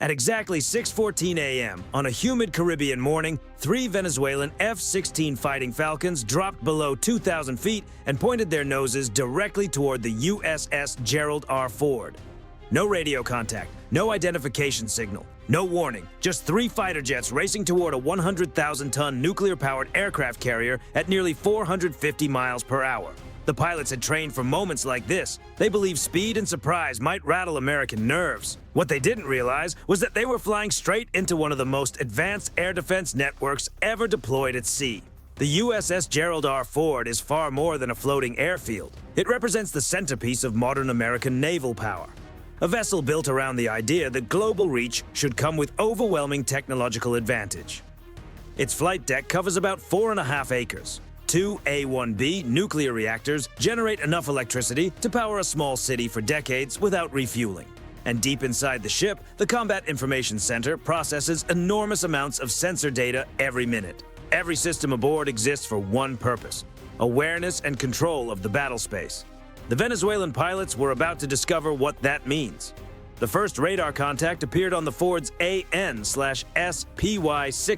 At exactly 6:14 a.m. on a humid Caribbean morning, 3 Venezuelan F-16 Fighting Falcons dropped below 2,000 feet and pointed their noses directly toward the USS Gerald R. Ford. No radio contact, no identification signal, no warning, just 3 fighter jets racing toward a 100,000-ton nuclear-powered aircraft carrier at nearly 450 miles per hour. The pilots had trained for moments like this. They believed speed and surprise might rattle American nerves. What they didn't realize was that they were flying straight into one of the most advanced air defense networks ever deployed at sea. The USS Gerald R. Ford is far more than a floating airfield. It represents the centerpiece of modern American naval power. A vessel built around the idea that global reach should come with overwhelming technological advantage. Its flight deck covers about 4.5 acres. 2 A-1B nuclear reactors generate enough electricity to power a small city for decades without refueling. And deep inside the ship, the Combat Information Center processes enormous amounts of sensor data every minute. Every system aboard exists for one purpose: awareness and control of the battle space. The Venezuelan pilots were about to discover what that means. The first radar contact appeared on the Ford's AN/SPY-6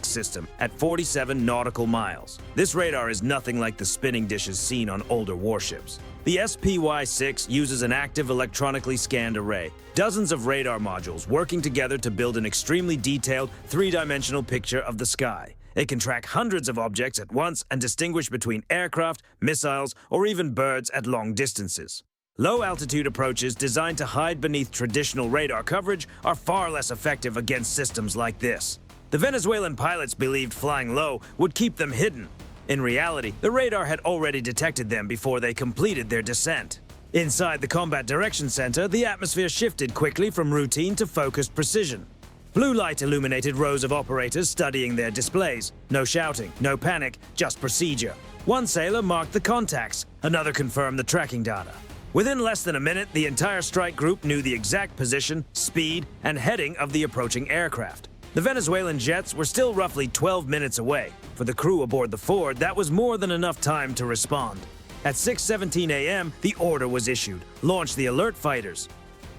system at 47 nautical miles. This radar is nothing like the spinning dishes seen on older warships. The SPY-6 uses an active electronically scanned array, dozens of radar modules working together to build an extremely detailed, 3-dimensional picture of the sky. It can track hundreds of objects at once and distinguish between aircraft, missiles, or even birds at long distances. Low-altitude approaches designed to hide beneath traditional radar coverage are far less effective against systems like this. The Venezuelan pilots believed flying low would keep them hidden. In reality, the radar had already detected them before they completed their descent. Inside the Combat Direction Center, the atmosphere shifted quickly from routine to focused precision. Blue light illuminated rows of operators studying their displays. No shouting, no panic, just procedure. One sailor marked the contacts, another confirmed the tracking data. Within less than a minute, the entire strike group knew the exact position, speed, and heading of the approaching aircraft. The Venezuelan jets were still roughly 12 minutes away. For the crew aboard the Ford, that was more than enough time to respond. At 6:17 a.m., the order was issued: launch the alert fighters.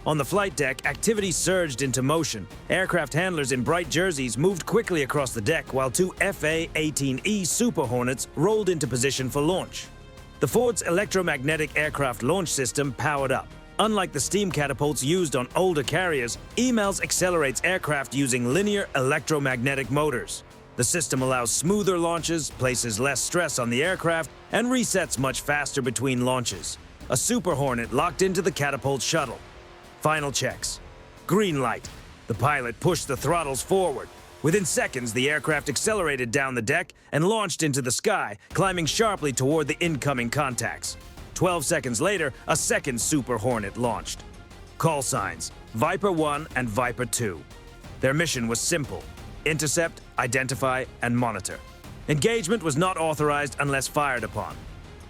On the flight deck, activity surged into motion. Aircraft handlers in bright jerseys moved quickly across the deck while 2 FA-18E Super Hornets rolled into position for launch. The Ford's electromagnetic aircraft launch system powered up. Unlike the steam catapults used on older carriers, EMALS accelerates aircraft using linear electromagnetic motors. The system allows smoother launches, places less stress on the aircraft, and resets much faster between launches. A Super Hornet locked into the catapult shuttle. Final checks. Green light. The pilot pushed the throttles forward. Within seconds, the aircraft accelerated down the deck and launched into the sky, climbing sharply toward the incoming contacts. 12 seconds later, a second Super Hornet launched. Call signs: Viper 1 and Viper 2. Their mission was simple: intercept, identify, and monitor. Engagement was not authorized unless fired upon.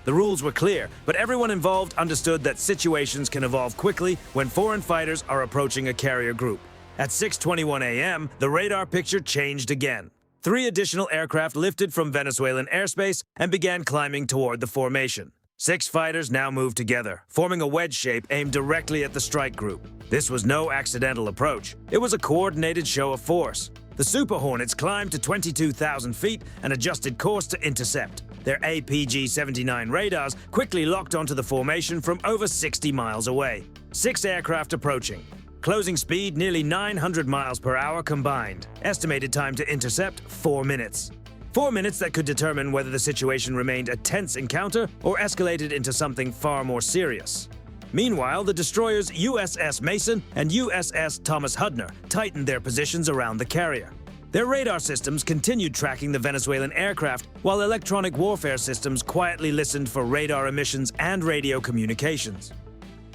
The rules were clear, but everyone involved understood that situations can evolve quickly when foreign fighters are approaching a carrier group. At 6:21 a.m., the radar picture changed again. 3 additional aircraft lifted from Venezuelan airspace and began climbing toward the formation. 6 fighters now moved together, forming a wedge shape aimed directly at the strike group. This was no accidental approach. It was a coordinated show of force. The Super Hornets climbed to 22,000 feet and adjusted course to intercept. Their APG-79 radars quickly locked onto the formation from over 60 miles away. 6 aircraft approaching. Closing speed nearly 900 miles per hour combined. Estimated time to intercept, 4 minutes. 4 minutes that could determine whether the situation remained a tense encounter or escalated into something far more serious. Meanwhile, the destroyers USS Mason and USS Thomas Hudner tightened their positions around the carrier. Their radar systems continued tracking the Venezuelan aircraft, while electronic warfare systems quietly listened for radar emissions and radio communications.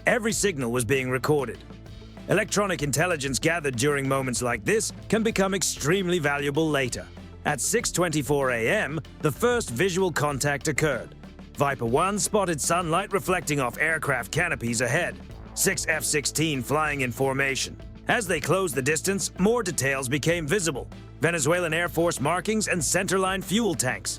Every signal was being recorded. Electronic intelligence gathered during moments like this can become extremely valuable later. At 6:24 a.m., the first visual contact occurred. Viper 1 spotted sunlight reflecting off aircraft canopies ahead. 6 F-16 flying in formation. As they closed the distance, more details became visible: Venezuelan Air Force markings and centerline fuel tanks.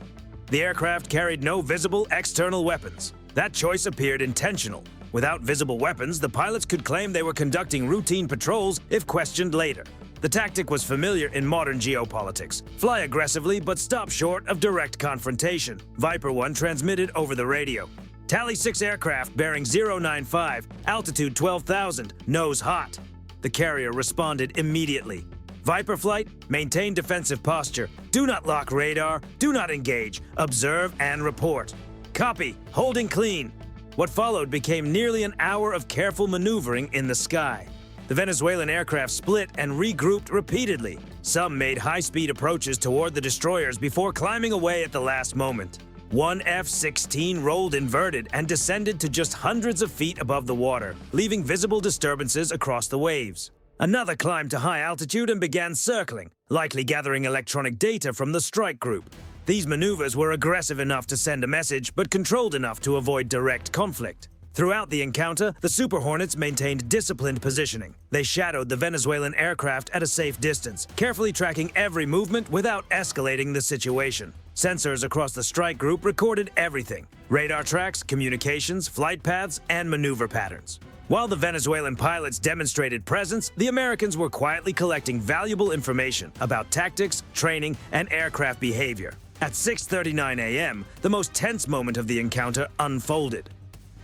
The aircraft carried no visible external weapons. That choice appeared intentional. Without visible weapons, the pilots could claim they were conducting routine patrols if questioned later. The tactic was familiar in modern geopolitics. Fly aggressively, but stop short of direct confrontation. Viper 1 transmitted over the radio. Tally 6 aircraft bearing 095, altitude 12,000, nose hot. The carrier responded immediately. Viper flight, maintain defensive posture. Do not lock radar, do not engage. Observe and report. Copy, holding clean. What followed became nearly an hour of careful maneuvering in the sky. The Venezuelan aircraft split and regrouped repeatedly. Some made high-speed approaches toward the destroyers before climbing away at the last moment. One F-16 rolled inverted and descended to just hundreds of feet above the water, leaving visible disturbances across the waves. Another climbed to high altitude and began circling, likely gathering electronic data from the strike group. These maneuvers were aggressive enough to send a message, but controlled enough to avoid direct conflict. Throughout the encounter, the Super Hornets maintained disciplined positioning. They shadowed the Venezuelan aircraft at a safe distance, carefully tracking every movement without escalating the situation. Sensors across the strike group recorded everything: radar tracks, communications, flight paths, and maneuver patterns. While the Venezuelan pilots demonstrated presence, the Americans were quietly collecting valuable information about tactics, training, and aircraft behavior. At 6:39 a.m., the most tense moment of the encounter unfolded.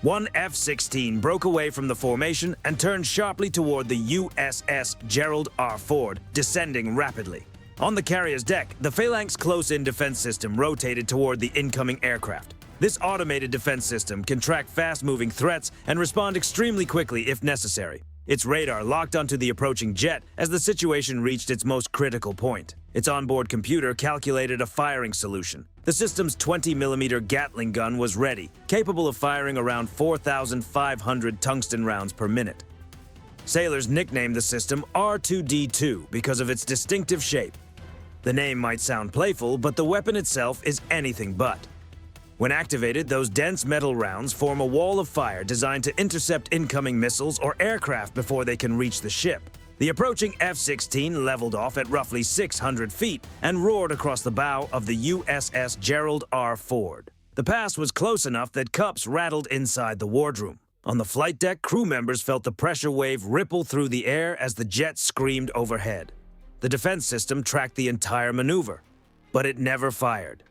One F-16 broke away from the formation and turned sharply toward the USS Gerald R. Ford, descending rapidly. On the carrier's deck, the Phalanx close-in defense system rotated toward the incoming aircraft. This automated defense system can track fast-moving threats and respond extremely quickly if necessary. Its radar locked onto the approaching jet as the situation reached its most critical point. Its onboard computer calculated a firing solution. The system's 20mm Gatling gun was ready, capable of firing around 4,500 tungsten rounds per minute. Sailors nicknamed the system R2D2 because of its distinctive shape. The name might sound playful, but the weapon itself is anything but. When activated, those dense metal rounds form a wall of fire designed to intercept incoming missiles or aircraft before they can reach the ship. The approaching F-16 leveled off at roughly 600 feet and roared across the bow of the USS Gerald R. Ford. The pass was close enough that cups rattled inside the wardroom. On the flight deck, crew members felt the pressure wave ripple through the air as the jet screamed overhead. The defense system tracked the entire maneuver, but it never fired.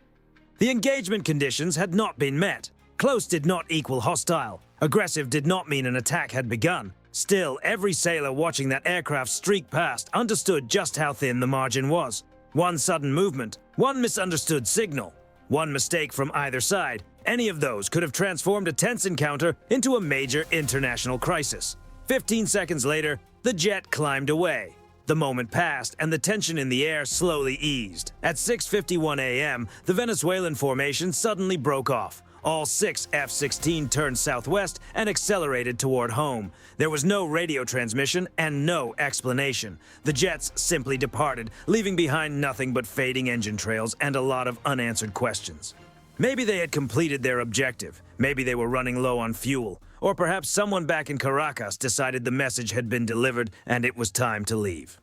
The engagement conditions had not been met. Close did not equal hostile. Aggressive did not mean an attack had begun. Still, every sailor watching that aircraft streak past understood just how thin the margin was. One sudden movement, one misunderstood signal, one mistake from either side, any of those could have transformed a tense encounter into a major international crisis. 15 seconds later, the jet climbed away. The moment passed, and the tension in the air slowly eased. At 6:51 a.m., the Venezuelan formation suddenly broke off. All 6 F-16 turned southwest and accelerated toward home. There was no radio transmission and no explanation. The jets simply departed, leaving behind nothing but fading engine trails and a lot of unanswered questions. Maybe they had completed their objective. Maybe they were running low on fuel. Or perhaps someone back in Caracas decided the message had been delivered and it was time to leave.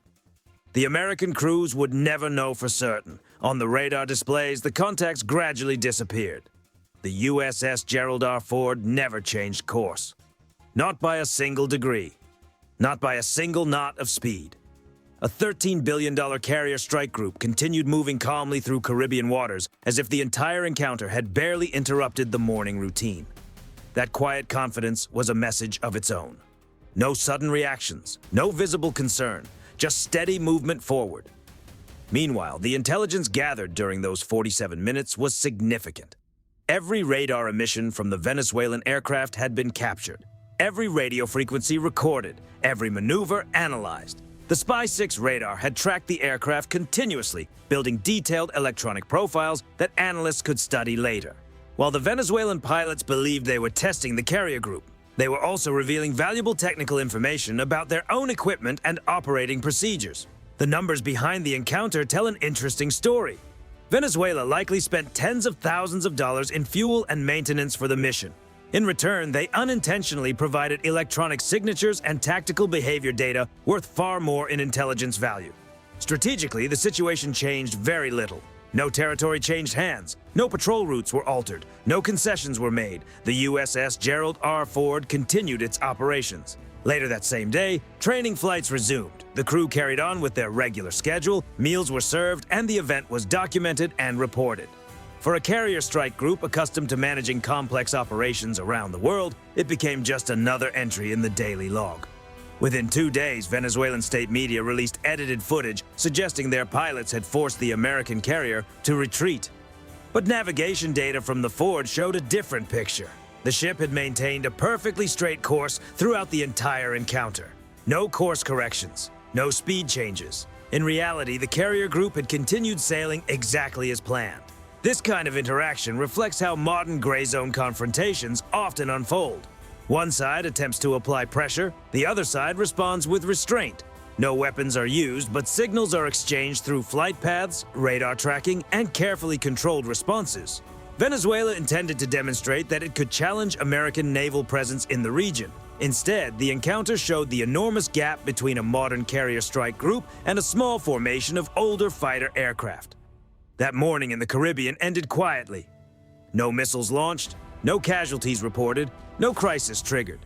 The American crews would never know for certain. On the radar displays, the contacts gradually disappeared. The USS Gerald R. Ford never changed course. Not by a single degree. Not by a single knot of speed. A $13 billion carrier strike group continued moving calmly through Caribbean waters as if the entire encounter had barely interrupted the morning routine. That quiet confidence was a message of its own. No sudden reactions, no visible concern, just steady movement forward. Meanwhile, the intelligence gathered during those 47 minutes was significant. Every radar emission from the Venezuelan aircraft had been captured. Every radio frequency recorded, every maneuver analyzed. The Spy-6 radar had tracked the aircraft continuously, building detailed electronic profiles that analysts could study later. While the Venezuelan pilots believed they were testing the carrier group, they were also revealing valuable technical information about their own equipment and operating procedures. The numbers behind the encounter tell an interesting story. Venezuela likely spent tens of thousands of dollars in fuel and maintenance for the mission. In return, they unintentionally provided electronic signatures and tactical behavior data worth far more in intelligence value. Strategically, the situation changed very little. No territory changed hands, no patrol routes were altered, no concessions were made. The USS Gerald R. Ford continued its operations. Later that same day, training flights resumed. The crew carried on with their regular schedule, meals were served, and the event was documented and reported. For a carrier strike group accustomed to managing complex operations around the world, it became just another entry in the daily log. Within 2 days, Venezuelan state media released edited footage suggesting their pilots had forced the American carrier to retreat. But navigation data from the Forge showed a different picture. The ship had maintained a perfectly straight course throughout the entire encounter. No course corrections, no speed changes. In reality, the carrier group had continued sailing exactly as planned. This kind of interaction reflects how modern gray zone confrontations often unfold. One side attempts to apply pressure, the other side responds with restraint. No weapons are used, but signals are exchanged through flight paths, radar tracking, and carefully controlled responses. Venezuela intended to demonstrate that it could challenge American naval presence in the region. Instead, the encounter showed the enormous gap between a modern carrier strike group and a small formation of older fighter aircraft. That morning in the Caribbean ended quietly. No missiles launched, no casualties reported, no crisis triggered.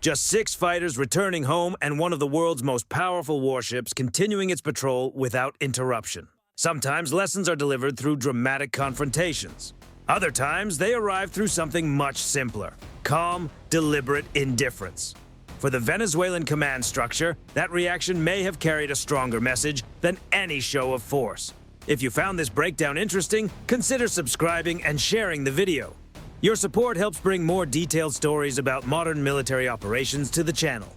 Just 6 fighters returning home and one of the world's most powerful warships continuing its patrol without interruption. Sometimes lessons are delivered through dramatic confrontations. Other times, they arrive through something much simpler: calm, deliberate indifference. For the Venezuelan command structure, that reaction may have carried a stronger message than any show of force. If you found this breakdown interesting, consider subscribing and sharing the video. Your support helps bring more detailed stories about modern military operations to the channel.